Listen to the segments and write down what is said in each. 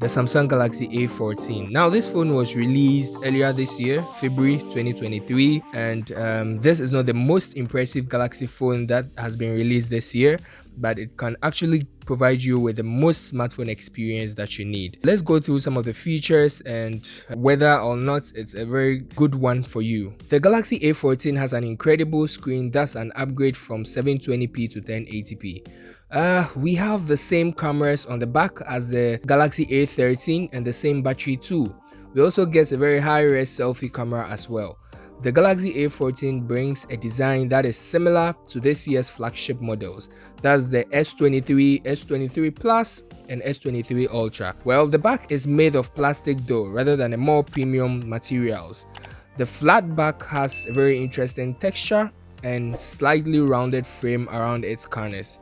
the Samsung Galaxy A14. Now, this phone was released earlier this year, February 2023, and this is not the most impressive Galaxy phone that has been released this year, but it can actually provide you with the most smartphone experience that you need. Let's go through some of the features and whether or not it's a very good one for you. The Galaxy A14 has an incredible screen that's an upgrade from 720p to 1080p. We have the same cameras on the back as the Galaxy A13 and the same battery too. We also get a very high-res selfie camera as well. The Galaxy A14 brings a design that is similar to this year's flagship models. That's the S23, S23 Plus, and S23 Ultra. Well, the back is made of plastic though, rather than a more premium materials. The flat back has a very interesting texture and slightly rounded frame around its corners.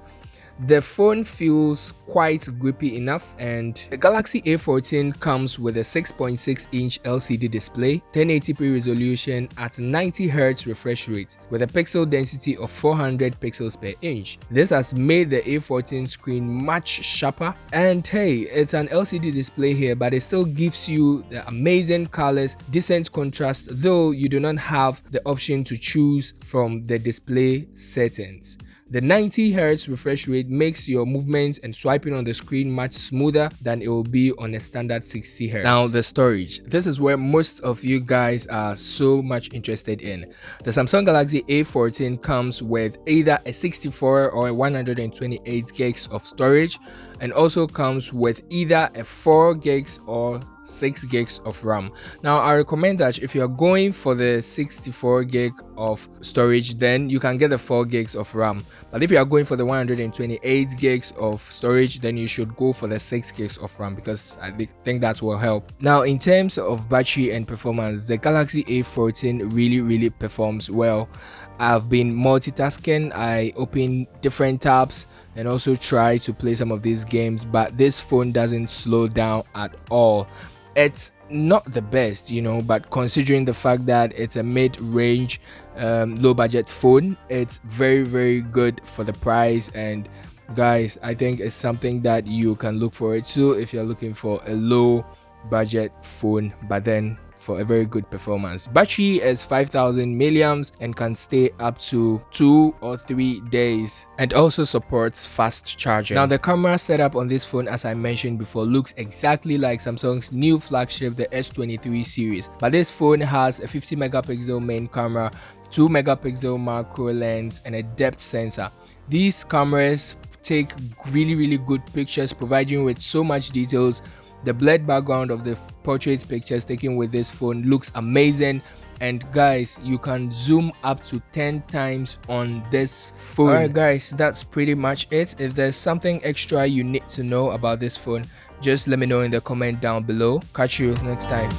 The phone feels quite grippy enough, and the Galaxy A14 comes with a 6.6-inch LCD display, 1080p resolution at 90Hz refresh rate with a pixel density of 400 pixels per inch. This has made the A14 screen much sharper, and hey, it's an LCD display here, but it still gives you the amazing colors, decent contrast, though you do not have the option to choose from the display settings. The 90Hz refresh rate makes your movements and swiping on the screen much smoother than it will be on a standard 60Hz. Now, the storage. This is where most of you guys are so much interested in. The Samsung Galaxy A14 comes with either a 64 or a 128 gigs of storage, and also comes with either a 4 gigs or 6 gigs of RAM. Now, I recommend that if you are going for the 64 gig of storage, then you can get the 4 gigs of RAM. But if you are going for the 128 gigs of storage, then you should go for the 6 gigs of RAM, because I think that will help. Now, in terms of battery and performance, the Galaxy A14 really performs well. I've been multitasking. I open different tabs and also try to play some of these games, but this phone doesn't slow down at all. It's not the best, but considering the fact that it's a mid-range low budget phone, it's very good for the price. And guys, I think it's something that you can look forward to if you're looking for a low budget phone, but then for a very good performance. Battery is 5000 milliamps and can stay up to 2 or 3 days, and also supports fast charging. Now, the camera setup on this phone, as I mentioned before, looks exactly like Samsung's new flagship, the S23 series, but this phone has a 50 megapixel main camera, 2 megapixel macro lens, and a depth sensor. These cameras take really good pictures, providing you with so much details. The blurred background of the portrait pictures taken with this phone looks amazing, and guys, you can zoom up to 10 times on this phone. Alright guys, that's pretty much it. If there's something extra you need to know about this phone, just let me know in the comment down below. Catch you next time.